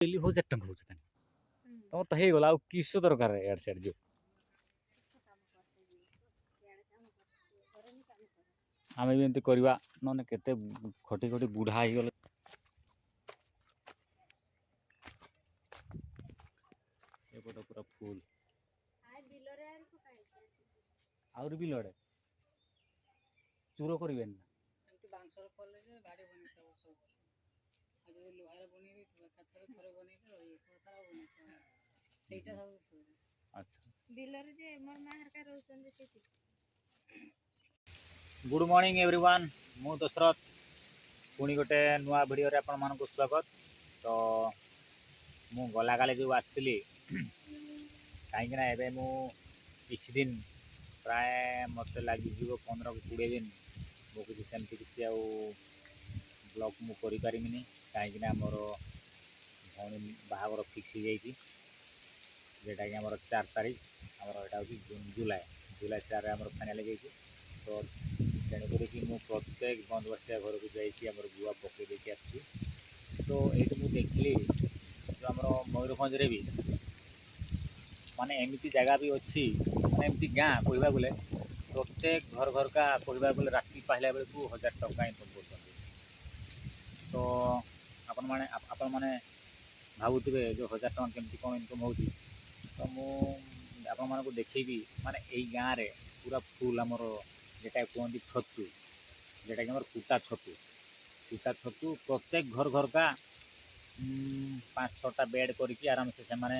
Daily 1000 टଙ୍କା ହଉଛି ତମର ତ ହେଇଗଲା ଆଉ କିସ ଦରକାର ଇଆଡ଼େ ସିଆଡ଼େ ଯିବ। ଆମେ ବି ଏମିତି କରିବା ନହେଲେ କେତେ ଖଟି ଖଟି ବୁଢ଼ା ହେଇଗଲେ। ଏପଟ ପୁରା ଫୁଲ ଆହୁରି ବିଲରେ ଚୂର କରିବେନି ନା ବାଉଁଶର କଲେ ଯେ ବାଡ଼ି ବନେଇଥିବ ସବୁ ଆଉ ଯଦି ଲୁହାରେ ବନେଇ ଦେଇଥିବ ଏକାଥରେ ଥରେ ବନେଇଥିବ ସେଇଟା ସବୁ ଆଚ୍ଛା ବିଲରେ ଯେ ମୋର ମା ହେରିକା ରହୁଛନ୍ତି ସେଠି। ଗୁଡ୍ ମର୍ଣ୍ଣିଂ ଏଭ୍ରିୱାନ୍, ମୁଁ ଦଶରଥ ପୁଣି ଗୋଟେ ନୂଆ ଭିଡ଼ିଓରେ ଆପଣମାନଙ୍କୁ ସ୍ୱାଗତ। ତ ମୁଁ ଗଲାକାଲି ଯେଉଁ ଆସିଥିଲି କାହିଁକିନା ଏବେ ମୁଁ କିଛି ଦିନ ପ୍ରାୟ ମୋତେ ଲାଗିଯିବ 15-20 ଦିନ ମୁଁ କିଛି ସେମିତି କିଛି ଆଉ ବ୍ଲଗ୍ ମୁଁ କରିପାରିବିନି କାହିଁକିନା ମୋର ଭଉଣୀ ବାହାଘର ଫିକ୍ସ ହେଇଯାଇଛି ଯେଉଁଟାକି ଆମର 4 ତାରିଖ ଆମର ଏଇଟା ହେଉଛି ଜୁଲାଇ 4ରେ ଆମର ଫାଇନାଲ୍ ହେଇଯାଇଛି। ତ ତେଣୁକରିକି ମୁଁ ପ୍ରତ୍ୟେକ ବନ୍ଦୋବସ୍ତିଆ ଘରକୁ ଯାଇକି ଆମର ଗୁଆ ପକାଇ ଦେଇକି ଆସିଛି। ତ ଏଇଠି ମୁଁ ଦେଖିଲି ଯେଉଁ ଆମର ମୟୂରଭଞ୍ଜରେ ବି ମାନେ ଏମିତି ଜାଗା ବି ଅଛି ମାନେ ଏମିତି ଗାଁ କହିବାକୁ ଗଲେ ପ୍ରତ୍ୟେକ ଘରକା କହିବାକୁ ଗଲେ ରାତି ପାହିଲା ବେଳକୁ 1000 ଟଙ୍କା ଇନକମ୍ କରୁଛନ୍ତି। ତ ଆପଣମାନେ ଭାବୁଥିବେ ଯେଉଁ 1000 ଟଙ୍କା କେମିତି କ'ଣ ଇନକମ୍ ହେଉଛି। ତ ମୁଁ ଆପଣମାନଙ୍କୁ ଦେଖେଇବି ମାନେ ଏଇ ଗାଁରେ ପୁରା ଫୁଲ୍ ଆମର যেটা କୁହନ୍ତି ଛତୁ, ଯେଉଁଟାକି ଆମର କୁଟା ଛତୁ ପ୍ରତ୍ୟେକ ଘରକା 5-6ଟା ବେଡ଼୍ କରିକି ଆରାମସେ ସେମାନେ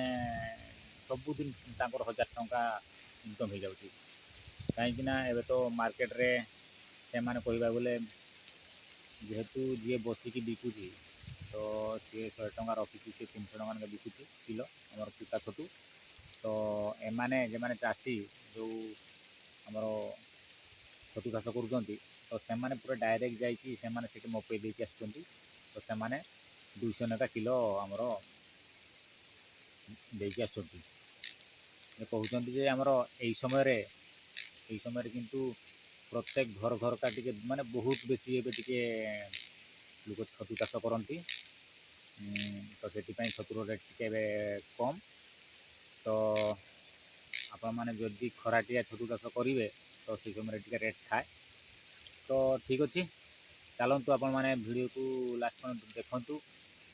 ସବୁଦିନ ତାଙ୍କର 1000 ଟଙ୍କା ଇନକମ୍ ହେଇଯାଉଛି। କାହିଁକିନା ଏବେ ତ ମାର୍କେଟରେ ସେମାନେ କହିବାକୁ ଗଲେ ଯେହେତୁ ଯିଏ ବସିକି ବିକୁଛି ତ ସିଏ 100 ଟଙ୍କା ରଖିଛି, ସିଏ 300 ଟଙ୍କା ବିକୁଛି କିଲୋ ଆମର କୁଟା ଛତୁ। ତ ଏମାନେ ଯେଉଁମାନେ ଚାଷୀ ଯେଉଁ ଆମର ଛତୁ ଚାଷ କରୁଛନ୍ତି ତ ସେମାନେ ପୁରା ଡାଇରେକ୍ଟ ଯାଇକି ସେମାନେ ସେଠି ମପେଇ ଦେଇକି ଆସୁଛନ୍ତି। ତ ସେମାନେ 200 ଲେଖା କିଲୋ ଆମର ଦେଇକି ଆସୁଛନ୍ତି। କହୁଛନ୍ତି ଯେ ଆମର ଏଇ ସମୟରେ କିନ୍ତୁ ପ୍ରତ୍ୟେକ ଘରକା ଟିକେ ମାନେ ବହୁତ ବେଶୀ ଏବେ ଟିକେ ଲୋକ ଛତୁ ଚାଷ କରନ୍ତି। ତ ସେଥିପାଇଁ ଛତୁର ରେଟ୍ ଟିକେ ଏବେ କମ୍। ତ ଆପଣମାନେ ଯଦି ଖରାଟିଆ ଛତୁ ଚାଷ କରିବେ ତ ସେଇ ସମୟରେ ଟିକେ ରେଟ୍ ଥାଏ। ତ ଠିକ୍ ଅଛି, ଚାଲନ୍ତୁ ଆପଣମାନେ ଭିଡ଼ିଓକୁ ଲାଷ୍ଟ ପର୍ଯ୍ୟନ୍ତ ଦେଖନ୍ତୁ।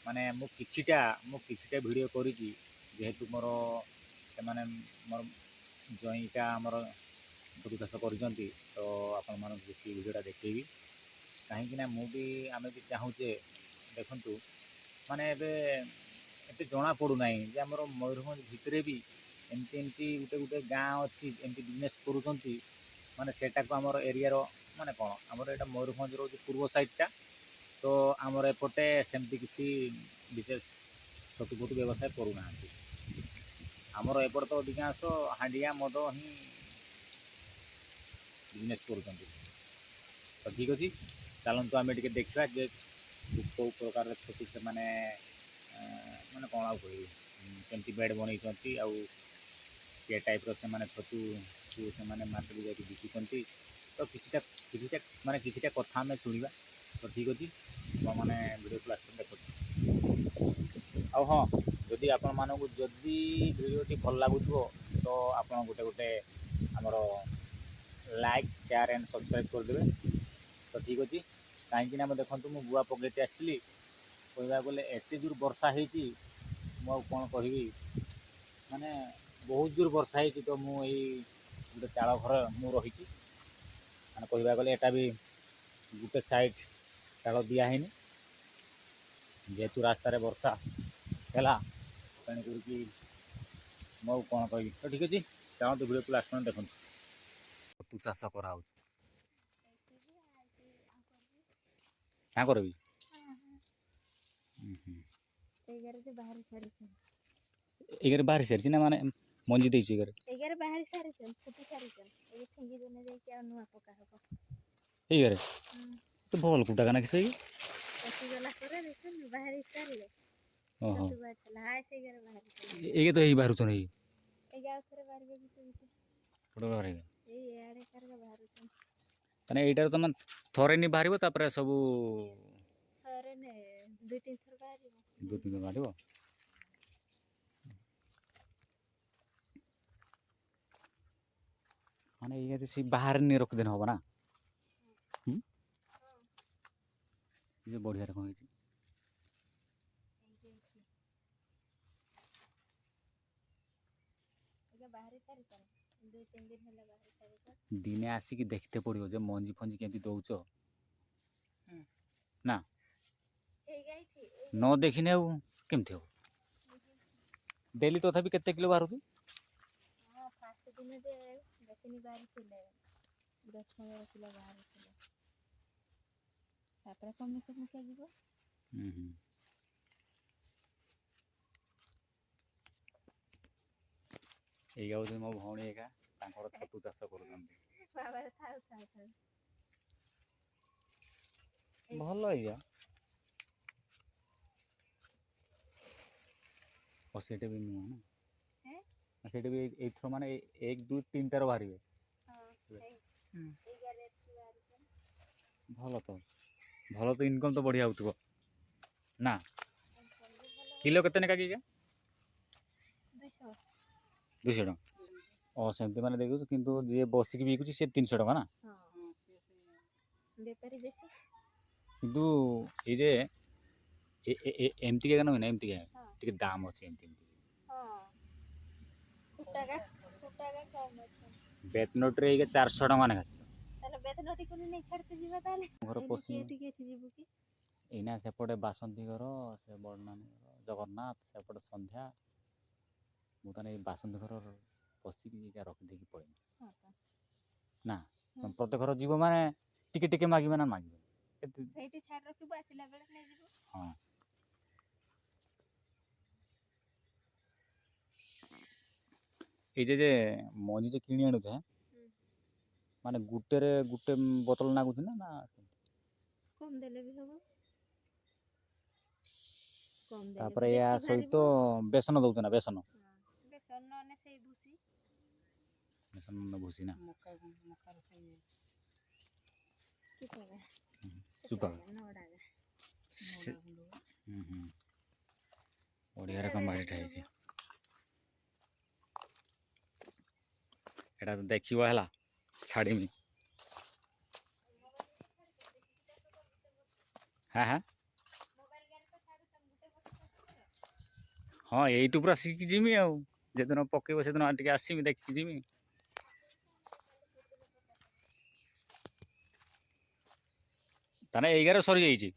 ମାନେ ମୁଁ କିଛିଟା ଭିଡ଼ିଓ କରିଛି ଯେହେତୁ ମୋର ସେମାନେ ମୋର ଜ୍ୱାଇଁଟା ଆମର ଛତୁ ଚାଷ କରିଛନ୍ତି। ତ ଆପଣମାନଙ୍କୁ ସେ ଭିଡ଼ିଓଟା ଦେଖେଇବି କାହିଁକିନା ଆମେ ବି ଚାହୁଁଛେ ଦେଖନ୍ତୁ ମାନେ ଏବେ ଏତେ ଜଣାପଡ଼ୁନାହିଁ ଯେ ଆମର ମୟୂରଭଞ୍ଜ ଭିତରେ ବି ଏମିତି ଗୋଟେ ଗାଁ ଅଛି ଏମିତି ବିଜନେସ୍ କରୁଛନ୍ତି। ମାନେ ସେଇଟାକୁ ଆମର ଏରିଆର ମାନେ କ'ଣ ଆମର ଏଇଟା ମୟୂରଭଞ୍ଜର ହେଉଛି ପୂର୍ବ ସାଇଡ଼୍ଟା। ତ ଆମର ଏପଟେ ସେମିତି କିଛି ବିଶେଷ ଛତୁ ବ୍ୟବସାୟ କରୁନାହାନ୍ତି। ଆମର ଏପଟେ ତ ଅଧିକାଂଶ ହାଣ୍ଡିଆ ମଦ ହିଁ ବିଜନେସ୍ କରୁଛନ୍ତି। ତ ଠିକ୍ ଅଛି, ଚାଲନ୍ତୁ ଆମେ ଟିକେ ଦେଖିବା ଯେ କେଉଁ ପ୍ରକାରର ଛତୁ ସେମାନେ ମାନେ କ'ଣ ଆଉ କହିବି କେମିତି ବେଡ଼୍ ବନେଇଛନ୍ତି ଆଉ କି ଟାଇପ୍ର ସେମାନେ ଛତୁକୁ ସେମାନେ ମାର୍କେଟକୁ ଯାଇକି ବିକୁଛନ୍ତି। ତ କିଛିଟା କଥା ଆମେ ଶୁଣିବା। ତ ଠିକ୍ ଅଛି, ଆପଣମାନେ ଭିଡ଼ିଓକୁ ଲାଷ୍ଟ ଦେଖନ୍ତୁ। ଆଉ ହଁ, ଯଦି ଆପଣମାନଙ୍କୁ ଭିଡ଼ିଓଟି ଭଲ ଲାଗୁଥିବ ତ ଆପଣ ଗୋଟେ ଆମର ଲାଇକ୍, ସେୟାର୍ ଆଣ୍ଡ ସବସ୍କ୍ରାଇବ୍ କରିଦେବେ। ତ ଠିକ୍ ଅଛି, କାହିଁକିନା ଆମେ ଦେଖନ୍ତୁ ମୁଁ ଗୁଆ ପକେଇତେ ଆସିଥିଲି କହିବାକୁ ଗଲେ ଏତେ ଜୋର ବର୍ଷା ହେଇଛି ମୁଁ ଆଉ କ'ଣ କହିବି ମାନେ ବହୁତ ଜୋର ବର୍ଷା ହେଇଛି। ତ ମୁଁ ଏଇ ଗୋଟେ ଚାଳ ଘର ମୁଁ ରହିଛି ମାନେ କହିବାକୁ ଗଲେ ଏଟା ବି ଗୋଟେ ସାଇଡ଼୍ ଚାଳ ଦିଆ ହେଇନି ଯେହେତୁ ରାସ୍ତାରେ ବର୍ଷା ହେଲା ତେଣୁ କରିକି ମୁଁ ଆଉ କ'ଣ କହିବି। ତ ଠିକ୍ ଅଛି, ଚାଲନ୍ତୁ ଭିଡ଼ିଓକୁ ଲାଷ୍ଟ ପର୍ଯ୍ୟନ୍ତ ଦେଖନ୍ତୁ। ଛତୁ ଚାଷ କରାହେଉଛି କାଁ କରିବି ଏଗାରେ ବାହାରି ସାରିଛି ନା ମାନେ ମଞ୍ଜି ଦେଇଛି ଏଗାରେ ବାହାରି ସାରିଛନ୍ତି, ଫୁଟି ସାରିଛନ୍ତି, ଏଇ ଫିଙ୍ଗି ଦିନେ ଯାଇକି ଆଉ ନୂଆ ପକା ହବ। ଏଗାରେ ତ ଭଲ କୁଟା କାନା କି ସେଇ ପଚିଗଲା ପରେ ଦେଖୁନ ବାହାରି ସାରିଲେ ଓହୋ ଏଇ게 ତ ହେଇ ବାହାରୁଛନ୍ ହେଇ ଆଉ ଥରେ ବାହାରିବେ ଏଇ ଇଆଡ଼େ ବାହାରୁଛନ୍ତି। ମାନେ ଏଇଟାରେ ତମେ ଥରେନି ବାହାରିବ ତାପରେ ସବୁ ଥରେ ନେ 2-3 ଥର ବାହାରିବ। 2-3 ଥର ବାହାରିବ। ମାନେ ଏଇଟା ସେ ବାହାରେ ନେଇ ରଖିଦେଲେ ହବ ନା ଯେ ବଢ଼ିଆ ରକମ ହେଇଛି। ଦିନେ ଆସିକି ଦେଖିତେ ପଡ଼ିବ ଯେ ମଞ୍ଜି ଫଞ୍ଜି କେମିତି ଦଉଛ ନା ନ ଦେଖିନେ ଆଉ କେମିତି ହବ। ଡେଲି ତଥାପି କେତେ କିଲୋ ବାହାରୁଛି? ଫାଷ୍ଟ ଦିନରେ ବେଶୀ ବାହାରିଥିଲେ 10-15 କିଲୋ ବାହାରିଥିଲେ, ତାପରେ କମିକା ଯିବ। ଏଇ ହେଉଛି ମୋ ଭଉଣୀ ଏକା ତାଙ୍କର ଛତୁ ଚାଷ କରୁଛନ୍ତି। ଭଲ ଏଇଆ ସେଇଟା ବି ନୁହଁ ନା ସେଇଟା ବି ଏଇଥର ମାନେ 1, 2, 3ଟାର ବାହାରିବେ। ଭଲ ତ ଇନକମ୍ ତ ବଢ଼ିଆ ହେଉଥିବ ନା? କିଲୋ କେତେ ନେଖା କି? 200 ଟଙ୍କା। ସେମିତି ମାନେ ଦେଖୁଛୁ, କିନ୍ତୁ ଯିଏ ବସିକି ବିକୁଛି ସେ 300 ଟଙ୍କା ନା? ବେପାରୀ ବେଶୀ କିନ୍ତୁ ଏଇ ଯେ ଏମିତିକା ନୁହେଁ ନା, ଏମିତିକା ଟିକେ ଦାମ୍ ଅଛି ଏମିତି ବେତନଟିରେ ଏଇକା 400 ଟଙ୍କା ନେଖା। ଘର ପଶି ଏଇନା ସେପଟେ ବାସନ୍ତୀ ଘର, ସେ ବଡ଼ନାନୀ ଘର, ଜଗନ୍ନାଥ, ସେପଟେ ସନ୍ଧ୍ୟା, ମୁଁ ତାହେଲେ ଏଇ ବାସନ୍ତୀ ଘର ପଶିକି ଏଇଟା ରଖିଦେଇକି ପଳେଇବି ନା? ପ୍ରତ୍ୟେକ ଘର ଯିବ ମାନେ ଟିକେ ଟିକେ ମାଗିବେ ନା ମାଗିବେ? ସେଇଠି ଛାଡ଼ି ରଖିବୁ, ଆସିଲା ବେଳେ ନେଇଯିବୁ। ହଁ এই যে ମଞ୍ଜି ଯେ କିଣି ଆଣୁଛେ ମାନେ ଗୋଟେ ବୋତଲ ନାଗୁଛି ନା? କମ୍ ଦେଲେ ବି ହବ। ତାପରେ ୟା ସହିତ ବେସନ ଦଉଛ ନା? ବେସନ ନହେଲେ ସେଇ ଭୁସି ଭୁସି ନା ଚୁପା ବଢ଼ିଆ ରକମ ବାଡ଼ିଟା ହେଇଛି। ଏଇଟା ତ ଦେଖିବ ହେଲା, ଛାଡ଼ିମି। ହଁ ଏଇଠୁ ପୁରା ଶିଖିକି ଯିମି ଆଉ, ଯେଦିନ ପକେଇବ ସେଦିନ ଟିକେ ଆସିମି, ଦେଖିକି ଯିମି। ତାହେଲେ 11 ସରିଯାଇଛି।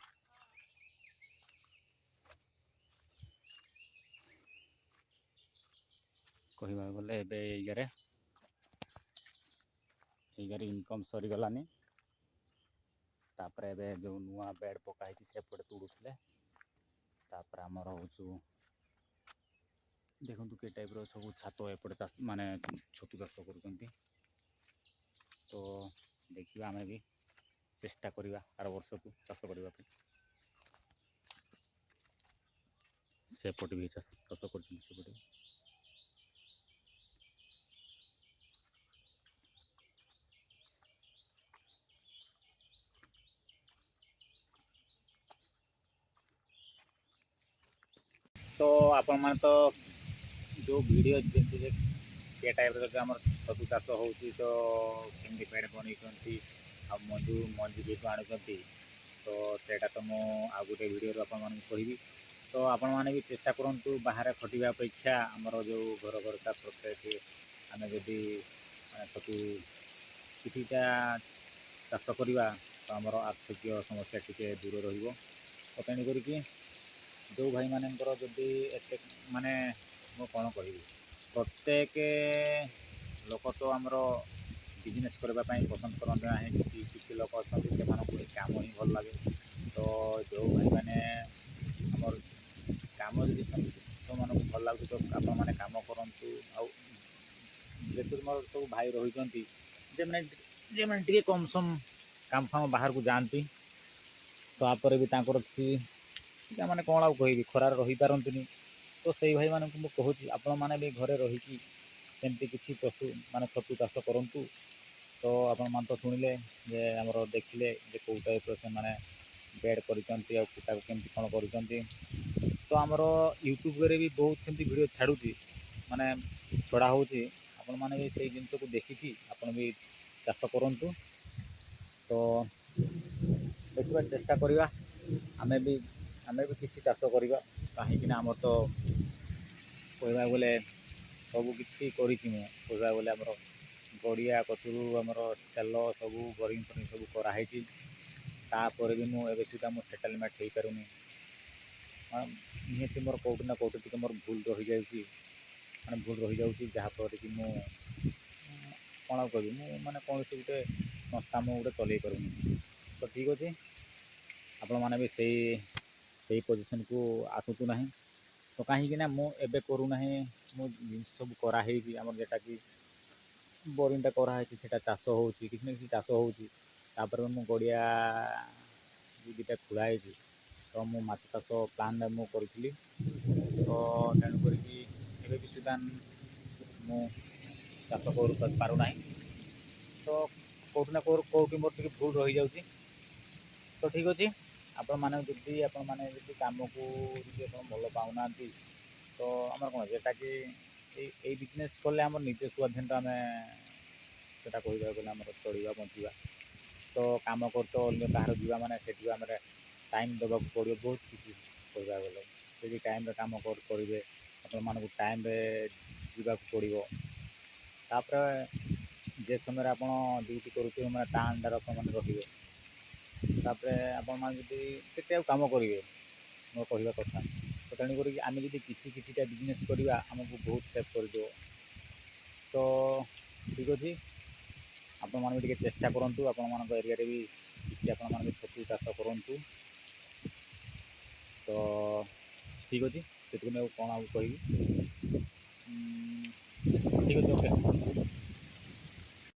କହିବାକୁ ଗଲେ ଏବେ 11 ଇନକମ୍ ସରିଗଲାନି। ତାପରେ ଏବେ ଯେଉଁ ନୂଆ ବେଡ଼୍ ପକା ହେଇଛି ସେପଟେ ତୁଡ଼ୁଥିଲେ। ତାପରେ ଆମର ହେଉଛୁ ଦେଖନ୍ତୁ କି ଟାଇପ୍ର ସବୁ ଛାତ ଏପଟେ ଚାଷ ମାନେ ଛତୁ ଚାଷ କରୁଛନ୍ତି। ତ ଦେଖିବା ଆମେ ବି ଚେଷ୍ଟା କରିବା ଆର ବର୍ଷକୁ ଚାଷ କରିବା ପାଇଁ। ସେପଟେ ବି ଚାଷ କରୁଛନ୍ତି ସେପଟେ। ତ ଆପଣମାନେ ତ ଯେଉଁ ଭିଡ଼ିଓ ଯେମିତି ଏ ଟାଇପ୍ର ଯଦି ଆମର ଛତୁ ଚାଷ ହେଉଛି, ତ କେମିତି ବେଡ଼୍ ବନେଇଛନ୍ତି ଆଉ ମଞ୍ଜି ଯେହେତୁ ଆଣୁଛନ୍ତି, ତ ସେଇଟା ତ ମୁଁ ଆଉ ଗୋଟେ ଭିଡ଼ିଓରୁ ଆପଣମାନଙ୍କୁ କହିବି। ତ ଆପଣମାନେ ବି ଚେଷ୍ଟା କରନ୍ତୁ ବାହାରେ ଖଟିବା ଅପେକ୍ଷା ଆମର ଯେଉଁ ଘର ପ୍ରତ୍ୟେକ ଆମେ ଯଦି ଛତୁ କିଛିଟା ଚାଷ କରିବା, ତ ଆମର ଆର୍ଥିକ ସମସ୍ୟା ଟିକେ ଦୂର ରହିବ। ତ ତେଣୁ କରିକି ଯେଉଁ ଭାଇମାନଙ୍କର ଯଦି ଏତେ ମାନେ ମୁଁ କ'ଣ କହିବି, ପ୍ରତ୍ୟେକ ଲୋକ ତ ଆମର ବିଜନେସ୍ କରିବା ପାଇଁ ପସନ୍ଦ କରନ୍ତି ନାହିଁ। କିଛି ଲୋକ ଅଛନ୍ତି ସେମାନଙ୍କୁ ଏ କାମ ହିଁ ଭଲ ଲାଗେ। ତ ଯେଉଁ ଭାଇମାନେ ଆମର କାମ ଯଦି ସେମାନଙ୍କୁ ଭଲ ଲାଗୁଛି, ତ ଆପଣମାନେ କାମ କରନ୍ତୁ। ଆଉ ଯେହେତୁ ମୋର ସବୁ ଭାଇ ରହିଛନ୍ତି ଯେମାନେ ଟିକେ କମ୍ ସମ୍ କାମ ଫାମ ବାହାରକୁ ଯାଆନ୍ତି, ତାପରେ ବି ତାଙ୍କର କିଛି ମାନେ କ'ଣ ଆଉ କହିବି, ଖରାରେ ରହିପାରନ୍ତିନି। ତ ସେଇ ଭାଇମାନଙ୍କୁ ମୁଁ କହୁଛି ଆପଣମାନେ ବି ଘରେ ରହିକି ସେମିତି କିଛି ମାନେ ଛତୁ ଚାଷ କରନ୍ତୁ। ତ ଆପଣମାନେ ତ ଶୁଣିଲେ ଯେ ଆମର ଦେଖିଲେ ଯେ କେଉଁ ଟାଇପ୍ର ସେମାନେ ବେଡ଼୍ କରିଛନ୍ତି ଆଉ ତାକୁ କେମିତି କ'ଣ କରୁଛନ୍ତି। ତ ଆମର ୟୁଟ୍ୟୁବ୍ରେ ବି ବହୁତ ସେମିତି ଭିଡ଼ିଓ ଛାଡ଼ୁଛି, ମାନେ ଛଡ଼ା ହେଉଛି। ଆପଣମାନେ ବି ସେଇ ଜିନିଷକୁ ଦେଖିକି ଆପଣ ବି ଚାଷ କରନ୍ତୁ। ତ ଦେଖିବା ଚେଷ୍ଟା କରିବା ଆମେ ବି କିଛି ଚାଷ କରିବା, କାହିଁକିନା ଆମର ତ କହିବାକୁ ଗଲେ ସବୁ କିଛି କରିଛି ମୁଁ। କହିବାକୁ ଗଲେ ଆମର ଗଡ଼ିଆ କତୁରୁ ଆମର ତେଲ ସବୁ ବୋରିଂ ଫରିଂ ସବୁ କରାହେଇଛି। ତାପରେ ବି ମୁଁ ଏବେ ସୁଦ୍ଧା ମୁଁ ସେଟେଲମେଣ୍ଟ ହେଇପାରୁନି। ନିହାତି ମୋର କେଉଁଠି ନା କେଉଁଠି ଟିକେ ମୋର ଭୁଲ ରହିଯାଉଛି, ଯାହାଫଳରେ କି ମୁଁ କ'ଣ କହିବି, ମୁଁ ମାନେ କୌଣସି ଗୋଟେ ସଂସ୍ଥା ମୁଁ ଗୋଟେ ଚଲେଇ ପାରୁନି। ତ ଠିକ୍ ଅଛି, ଆପଣମାନେ ବି ସେଇ ପୋଜିସନ୍କୁ ଆସନ୍ତୁ ନାହିଁ। ତ କାହିଁକିନା ମୁଁ ଏବେ କରୁନାହିଁ, ମୁଁ ଜିନିଷ ସବୁ କରାହେଇଛି ଆମର ଯେଉଁଟାକି ବୋରିଂଟା କରାହେଇଛି, ସେଇଟା ଚାଷ ହେଉଛି, କିଛି ନା କିଛି ଚାଷ ହେଉଛି। ତାପରେ ମୁଁ ଗଡ଼ିଆ ଦୁଇଟା ଖୋଳା ହେଇଛି, ତ ମୁଁ ମାଛ ଚାଷ ପ୍ଲାନ୍ରେ ମୁଁ କରିଥିଲି। ତ ତେଣୁ କରିକି ଏବେ ବି ସୁଦ୍ଧା ମୁଁ ଚାଷ ପାରୁନାହିଁ। ତ କେଉଁଠି ନା କେଉଁଠି ମୋର ଟିକେ ଭୁଲ ରହିଯାଉଛି। ତ ଠିକ୍ ଅଛି, ଆପଣମାନେ ଯଦି କାମକୁ ଯଦି ଆପଣ ଭଲ ପାଉନାହାନ୍ତି, ତ ଆମର କ'ଣ ଯେଉଁଟାକି ଏଇ ବିଜନେସ୍ କଲେ ଆମର ନିଜ ସ୍ୱାଧୀନତା ଆମେ ସେଇଟା କହିବାକୁ ଗଲେ ଆମର ଚଳିବା ବଞ୍ଚିବା। ତ କାମ କରୁଛ ଅନ୍ୟ କାହାର ଯିବା ମାନେ ସେଠି ଆମର ଟାଇମ୍ ଦେବାକୁ ପଡ଼ିବ ବହୁତ କିଛି। କହିବାକୁ ଗଲେ ଯଦି ଟାଇମ୍ରେ କାମ କରିବେ, ଆପଣମାନଙ୍କୁ ଟାଇମ୍ରେ ଯିବାକୁ ପଡ଼ିବ। ତାପରେ ଯେ ସମୟରେ ଆପଣ ଡ୍ୟୁଟି କରୁଥିବେ ମାନେ ତା ଅଣ୍ଡରରେ ଆପଣମାନେ ରହିବେ। ତାପରେ ଆପଣମାନେ ଯଦି କେତେ ଆଉ କାମ କରିବେ, ମୋ କହିବା କଥା। ତ ତେଣୁ କରିକି ଆମେ ଯଦି କିଛିଟା ବିଜନେସ୍ କରିବା, ଆମକୁ ବହୁତ ସେଭ୍ କରିଦେବ। ତ ଠିକ୍ ଅଛି, ଆପଣମାନେ ବି ଟିକେ ଚେଷ୍ଟା କରନ୍ତୁ, ଆପଣମାନଙ୍କ ଏରିଆରେ ବି କିଛି ଆପଣମାନେ ବି ଛତୁ ଚାଷ କରନ୍ତୁ। ତ ଠିକ୍ ଅଛି, ସେଥିପାଇଁ ଆଉ କ'ଣ ଆଉ କହିବି। ଠିକ୍ ଅଛି, ଓକେ।